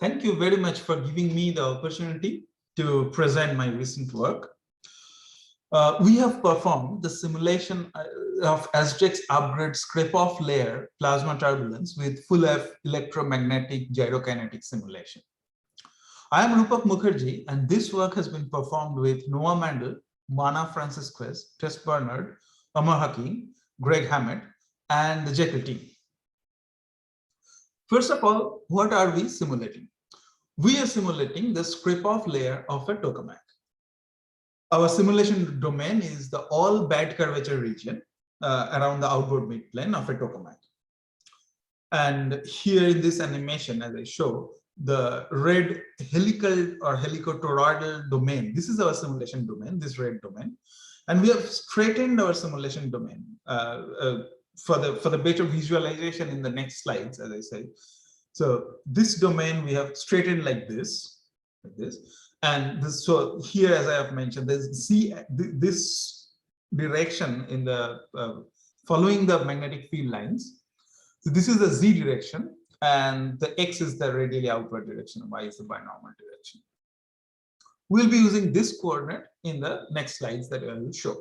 Thank you very much for giving me the opportunity to present my recent work. We have performed the simulation of SGX upgrade scrape-off layer plasma turbulence with full electromagnetic gyrokinetic simulation. I am Rupak Mukherjee, and this work has been performed with Noah Mandel, Mana Francisquez, Tess Bernard, Amar Hakim, Greg Hammett, and the Jekyll team. First of all, what are we simulating? We are simulating the scrape-off layer of a tokamak. Our simulation domain is the all bad curvature region around the outward midplane of a tokamak. And here in this animation, as I show, the red helical or helicotoroidal domain, this is our simulation domain, this red domain. And we have straightened our simulation domain for the better visualization in the next slides, as I say. So this domain we have straightened like this. And this, so here, as I have mentioned, there's this direction in the following the magnetic field lines. So this is the z direction, and the x is the radially outward direction, and y is the binormal direction. We'll be using this coordinate in the next slides that I will show.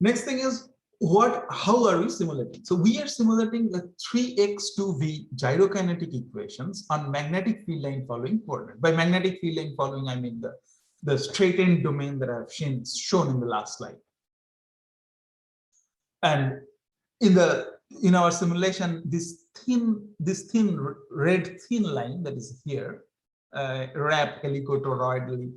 Next thing is how are we simulating? So we are simulating the 3x2v gyrokinetic equations on magnetic field line following coordinate. By magnetic field line following, I mean the straightened domain that I have shown in the last slide. And in our simulation, this thin red thin line that is here wrap helicotoroidally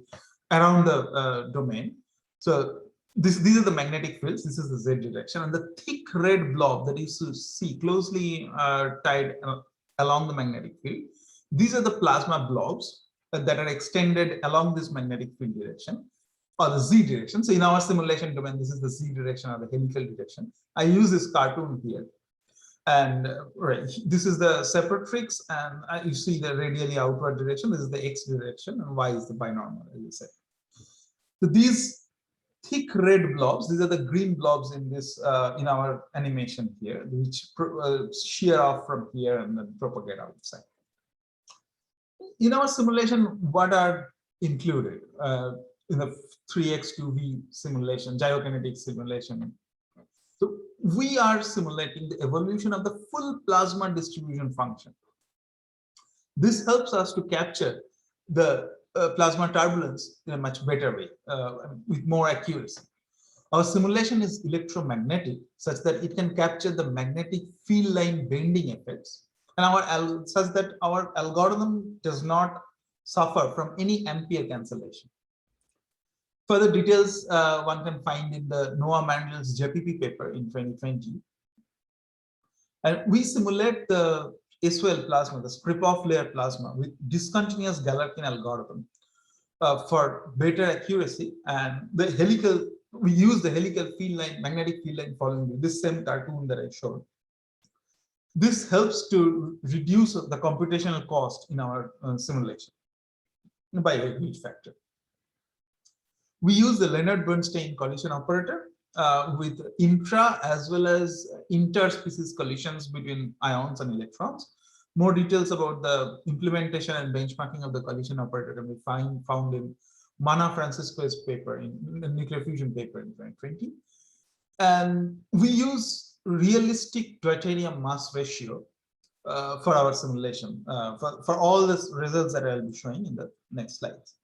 around the domain. So these are the magnetic fields. This is the z direction, and the thick red blob that you see closely tied along the magnetic field. These are the plasma blobs that are extended along this magnetic field direction, or the z direction. So in our simulation domain, this is the z direction or the helical direction. I use this cartoon here, and this is the separatrix, and you see the radially outward direction. This is the x direction, and y is the binormal, as you said. So these thick red blobs, these are the green blobs in this in our animation here, which shear off from here and then propagate outside. In our simulation, what are included in the 3x2v simulation, gyrokinetic simulation? So we are simulating the evolution of the full plasma distribution function. This helps us to capture the plasma turbulence in a much better way, with more accuracy. Our simulation is electromagnetic, such that it can capture the magnetic field line bending effects, and such that our algorithm does not suffer from any ampere cancellation. Further details one can find in the Noah Mandel's DPP paper in 2020. And we simulate the SOL plasma, the scrape-off layer plasma, with discontinuous Galerkin algorithm for better accuracy. And the helical, we use the helical field line, magnetic field line following this same cartoon that I showed. This helps to reduce the computational cost in our simulation by a huge factor. We use the Leonard-Bernstein collision operator with intra as well as interspecies collisions between ions and electrons. More details about the implementation and benchmarking of the collision operator can be found in Mana Francisco's paper, in the nuclear fusion paper in 2020. And we use realistic deuterium mass ratio for our simulation, for all the results that I'll be showing in the next slides.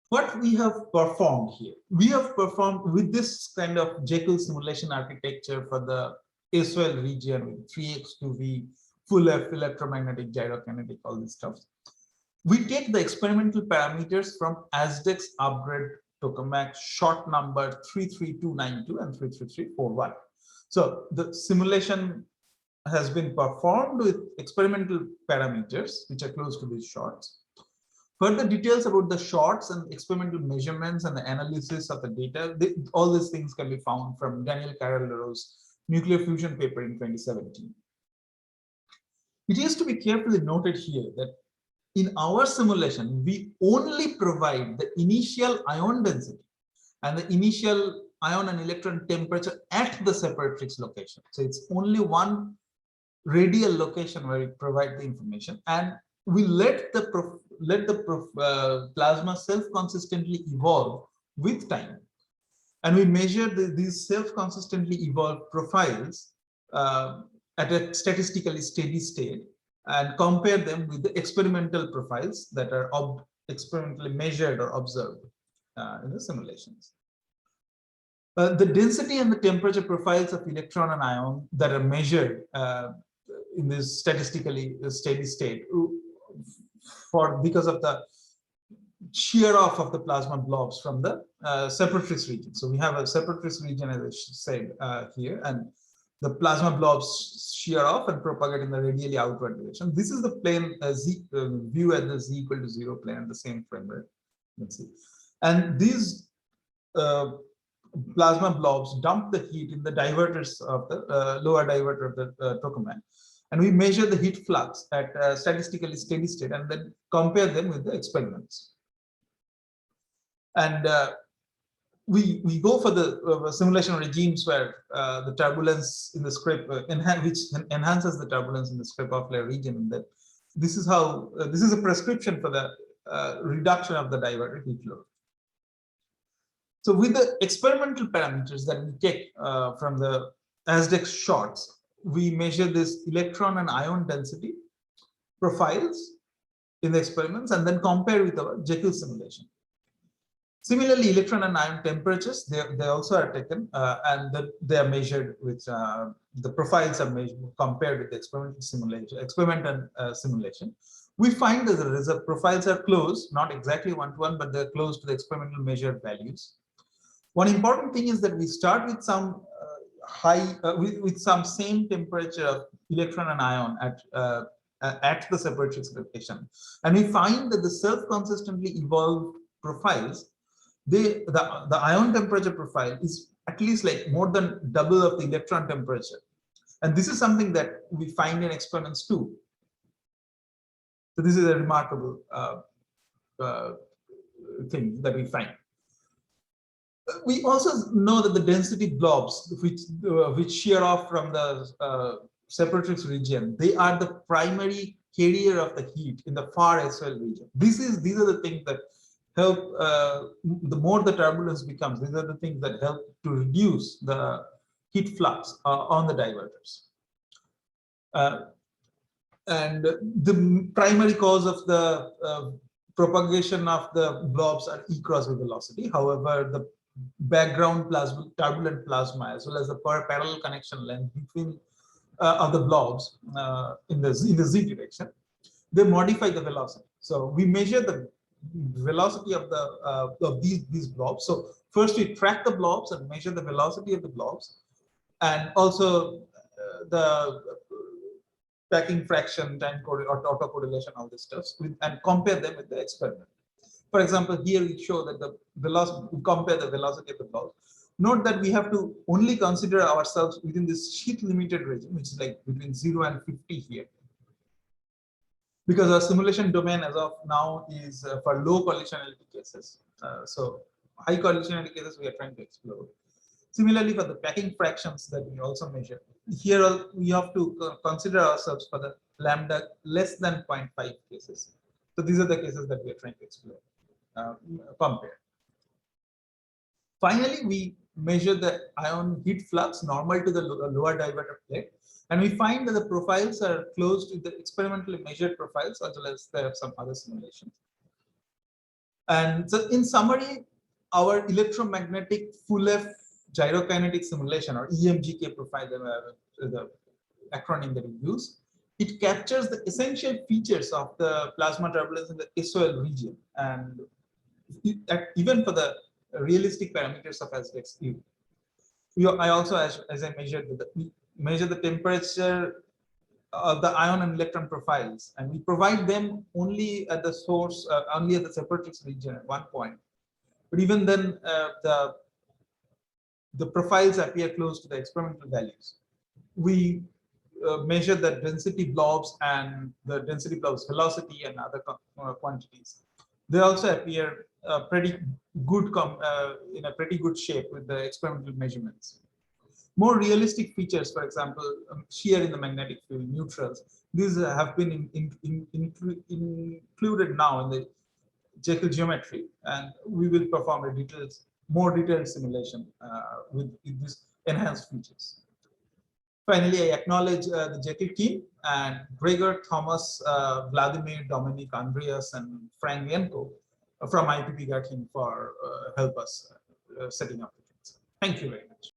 What we have performed here, we have performed with this kind of Jekyll simulation architecture for the SOL region with 3x2v, full electromagnetic gyrokinetic, all this stuff. We take the experimental parameters from ASDEX upgrade tokamak short number 33292 and 33341. So the simulation has been performed with experimental parameters, which are close to these shorts. Further details about the shorts and experimental measurements and the analysis of the data, all these things can be found from Daniel Carroll-Leroux's nuclear fusion paper in 2017. It is to be carefully noted here that in our simulation, we only provide the initial ion density and the initial ion and electron temperature at the separatrix location. So it's only one radial location where we provide the information, and we let the plasma self-consistently evolve with time, and we measure these self-consistently evolved profiles at a statistically steady state and compare them with the experimental profiles that are experimentally measured or observed in the simulations. The density and the temperature profiles of electron and ion that are measured in this statistically steady state because of the shear off of the plasma blobs from the separatrix region. So we have a separatrix region, as I said here, and the plasma blobs shear off and propagate in the radially outward direction. This is the plane view at the z equal to 0 plane at the same frame rate. Let's see. And these plasma blobs dump the heat in the diverters of the lower diverter of the tokamak. And we measure the heat flux at statistically steady state and then compare them with the experiments. And we go for the simulation regimes where the turbulence in the script which enhances the turbulence in the script of layer region. And that this is how this is a prescription for the reduction of the diverter heat load. So with the experimental parameters that we take from the ASDEX shots, we measure this electron and ion density profiles in the experiments and then compare with our Jekyll simulation. Similarly, electron and ion temperatures, they also are taken and they are measured with the profiles are measured compared with the experimental simulation. We find that the result profiles are close, not exactly one-to-one, but they're close to the experimental measured values. One important thing is that we start with some with some same temperature of electron and ion at the separatrix location, and we find that the self-consistently evolved profiles, the ion temperature profile is at least like more than double of the electron temperature, and this is something that we find in experiments too. So this is a remarkable thing that we find. We also know that the density blobs, which shear off from the separatrix region, they are the primary carrier of the heat in the far SOL region. These are the things that help. The more the turbulence becomes, these are the things that help to reduce the heat flux on the diverters. And the primary cause of the propagation of the blobs are E cross V velocity. However, the background plasma, turbulent plasma, as well as the parallel connection length between of the blobs in the z direction, they modify the velocity. So we measure the velocity of the of these blobs. So first we track the blobs and measure the velocity of the blobs, and also the packing fraction, time autocorrelation, all this stuff, and compare them with the experiment. For example, here we show that the velocity, we compare the velocity of the blobs. Note that we have to only consider ourselves within this sheet limited region, which is like between 0 and 50 here. Because our simulation domain as of now is for low collisionality cases. So high collisionality cases we are trying to explore. Similarly, for the packing fractions that we also measure, here we have to consider ourselves for the lambda less than 0.5 cases. So these are the cases that we are trying to explore. Compare. Finally, we measure the ion heat flux normal to the lower diverter plate, and we find that the profiles are close to the experimentally measured profiles, as well as there are some other simulations. And so, in summary, our electromagnetic full-F gyrokinetic simulation, or EMGK profile, the acronym that we use, it captures the essential features of the plasma turbulence in the SOL region, and even for the realistic parameters of ASDEX. I also, as I measured, we measure the temperature of the ion and electron profiles, and we provide them only at the source, only at the separatrix region at one point. But even then, the profiles appear close to the experimental values. We measure the density blobs and the density blobs velocity and other quantities. They also appear pretty good in a pretty good shape with the experimental measurements. More realistic features, for example, shear in the magnetic field, neutrals, these have been included now in the Jekyll geometry, and we will perform a more detailed simulation with these enhanced features. Finally, I acknowledge the Jekyll team and Gregor, Thomas, Vladimir, Dominic, Andreas, and Frank Yenko from IPP team for help us setting up the things. Thank you very much.